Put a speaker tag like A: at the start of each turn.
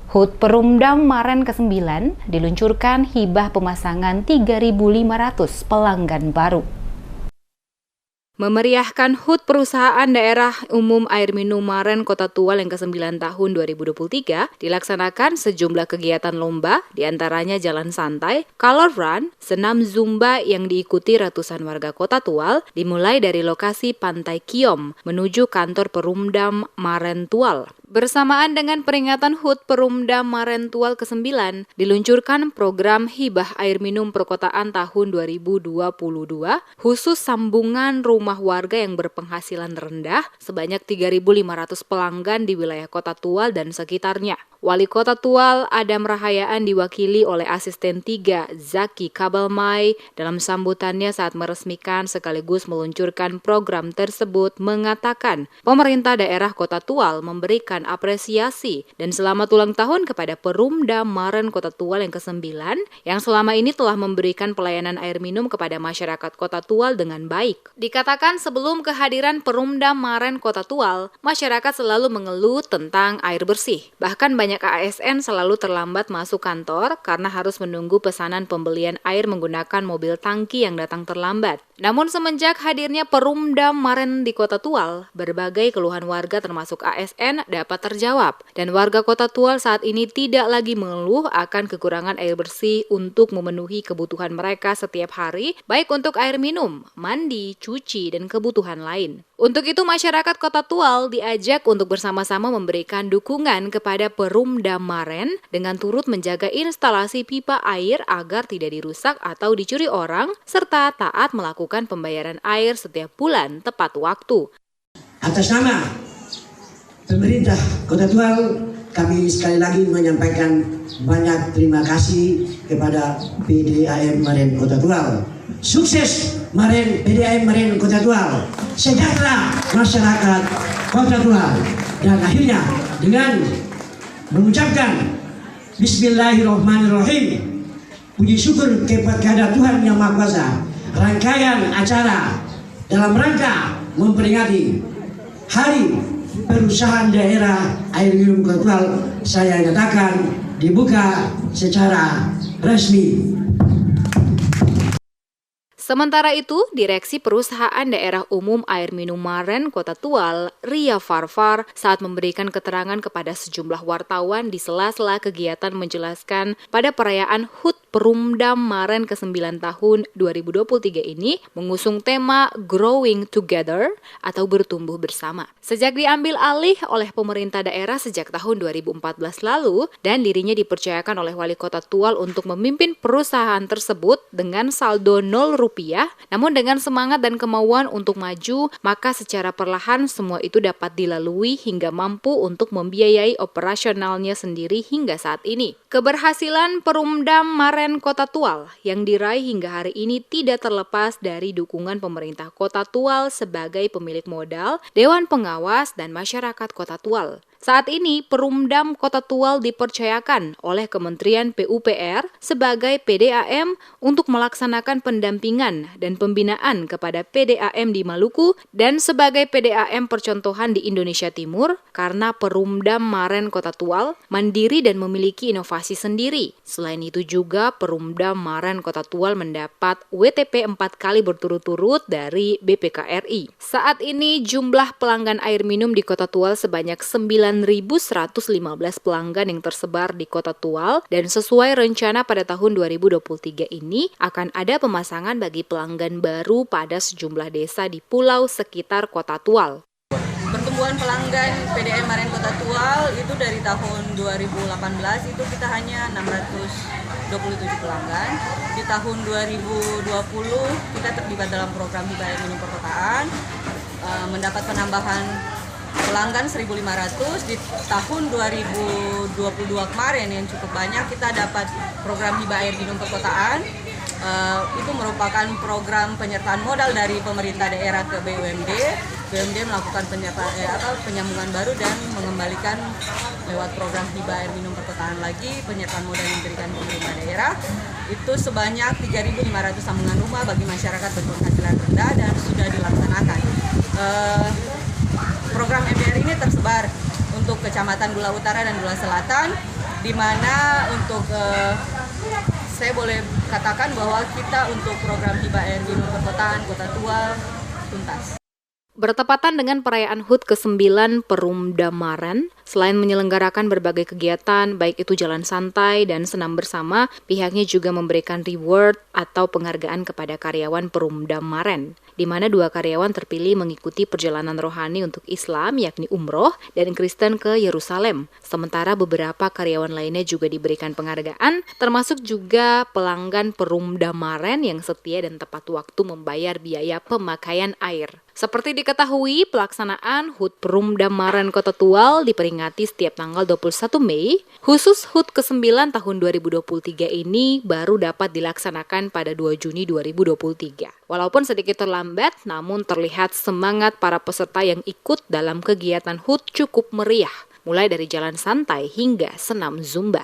A: HUT Perumdam Maren ke-9 diluncurkan hibah pemasangan 3.500 pelanggan baru. Memeriahkan HUT Perusahaan Daerah Umum Air Minum Maren Kota Tual yang ke-9 tahun 2023 dilaksanakan sejumlah kegiatan lomba, diantaranya jalan santai, color run, senam zumba yang diikuti ratusan warga Kota Tual, dimulai dari lokasi Pantai Kiom menuju kantor Perumdam Maren Tual. Bersamaan dengan peringatan HUT Perumdam Maren Tual ke-9, diluncurkan program Hibah Air Minum Perkotaan tahun 2022, khusus sambungan rumah warga yang berpenghasilan rendah sebanyak 3.500 pelanggan di wilayah Kota Tual dan sekitarnya. Wali Kota Tual Adam Rahayaan diwakili oleh Asisten 3 Zaki Kabalmai dalam sambutannya saat meresmikan sekaligus meluncurkan program tersebut mengatakan pemerintah daerah Kota Tual memberikan apresiasi dan selamat ulang tahun kepada Perumdam Maren Kota Tual yang ke-9 yang selama ini telah memberikan pelayanan air minum kepada masyarakat Kota Tual dengan baik. Dikatakan sebelum kehadiran Perumdam Maren Kota Tual, masyarakat selalu mengeluh tentang air bersih. Bahkan banyak ASN selalu terlambat masuk kantor karena harus menunggu pesanan pembelian air menggunakan mobil tangki yang datang terlambat. Namun semenjak hadirnya Perumdam Maren di Kota Tual, berbagai keluhan warga termasuk ASN dapat terjawab. Dan warga Kota Tual saat ini tidak lagi mengeluh akan kekurangan air bersih untuk memenuhi kebutuhan mereka setiap hari, baik untuk air minum, mandi, cuci, dan kebutuhan lain. Untuk itu masyarakat Kota Tual diajak untuk bersama-sama memberikan dukungan kepada Perumdam Maren dengan turut menjaga instalasi pipa air agar tidak dirusak atau dicuri orang, serta taat melakukan pembayaran air setiap bulan tepat waktu.
B: Atas nama pemerintah Kota Tual, kami sekali lagi menyampaikan banyak terima kasih kepada PDAM Maren Kota Tual. Sukses PDAM Maren Kota Tual, sejahtera masyarakat Kota Tual. Dan akhirnya dengan mengucapkan Bismillahirrahmanirrahim, puji syukur kepada Tuhan Yang Maha Kuasa, rangkaian acara dalam rangka memperingati Hari Perusahaan Daerah Air Minum Kota Tual saya nyatakan dibuka secara resmi.
A: Sementara itu, Direksi Perusahaan Daerah Umum Air Minum Maren Kota Tual, Ria Farfar, saat memberikan keterangan kepada sejumlah wartawan di sela-sela kegiatan menjelaskan pada perayaan HUT Perumdam Maren ke-9 tahun 2023 ini mengusung tema Growing Together atau bertumbuh bersama. Sejak diambil alih oleh pemerintah daerah sejak tahun 2014 lalu dan dirinya dipercayakan oleh Wali Kota Tual untuk memimpin perusahaan tersebut dengan saldo 0 rupiah, namun dengan semangat dan kemauan untuk maju, maka secara perlahan semua itu dapat dilalui hingga mampu untuk membiayai operasionalnya sendiri hingga saat ini. Keberhasilan Perumdam Maren Kota Tual yang diraih hingga hari ini tidak terlepas dari dukungan pemerintah Kota Tual sebagai pemilik modal, Dewan Pengawas, dan masyarakat Kota Tual. Saat ini, Perumdam Kota Tual dipercayakan oleh Kementerian PUPR sebagai PDAM untuk melaksanakan pendampingan dan pembinaan kepada PDAM di Maluku dan sebagai PDAM percontohan di Indonesia Timur karena Perumdam Maren Kota Tual mandiri dan memiliki inovasi sendiri. Selain itu juga Perumdam Maren Kota Tual mendapat WTP 4 kali berturut-turut dari BPKRI. Saat ini jumlah pelanggan air minum di Kota Tual sebanyak 9.115 pelanggan yang tersebar di Kota Tual dan sesuai rencana pada tahun 2023 ini akan ada pemasangan bagi pelanggan baru pada sejumlah desa di pulau sekitar Kota Tual.
C: Pertumbuhan pelanggan PDAM Maren Kota Tual itu dari tahun 2018 itu kita hanya 627 pelanggan. Di tahun 2020 kita terlibat dalam program Hibah Air Minum Perkotaan, mendapat penambahan pelanggan 1.500. Di tahun 2022 kemarin yang cukup banyak kita dapat program Hibah Air Minum Perkotaan. Itu merupakan program penyertaan modal dari pemerintah daerah ke BUMD. BUMD melakukan penyambungan baru dan mengembalikan lewat program Hibah Air Minum Perkotaan lagi penyertaan modal yang diberikan pemerintah daerah. Itu sebanyak 3.500 sambungan rumah bagi masyarakat berpenghasilan rendah dan sudah dilaksanakan. Program MDR ini tersebar untuk Kecamatan Gula Utara dan Gula Selatan. di mana untuk saya boleh katakan bahwa kita untuk program hibah air minum perkotaan Kota Tual tuntas.
A: Bertepatan dengan perayaan HUT ke-9 Perumda Maren, selain menyelenggarakan berbagai kegiatan, baik itu jalan santai dan senam bersama, pihaknya juga memberikan reward atau penghargaan kepada karyawan Perumda Maren, di mana 2 karyawan terpilih mengikuti perjalanan rohani untuk Islam, yakni umroh, dan Kristen ke Yerusalem. Sementara beberapa karyawan lainnya juga diberikan penghargaan, termasuk juga pelanggan Perumda Maren yang setia dan tepat waktu membayar biaya pemakaian air. Seperti diketahui, pelaksanaan HUT Perumda Maren Kota Tual diperingati setiap tanggal 21 Mei. Khusus HUT ke-9 tahun 2023 ini baru dapat dilaksanakan pada 2 Juni 2023. Walaupun sedikit terlambat, namun terlihat semangat para peserta yang ikut dalam kegiatan HUT cukup meriah, mulai dari jalan santai hingga senam Zumba.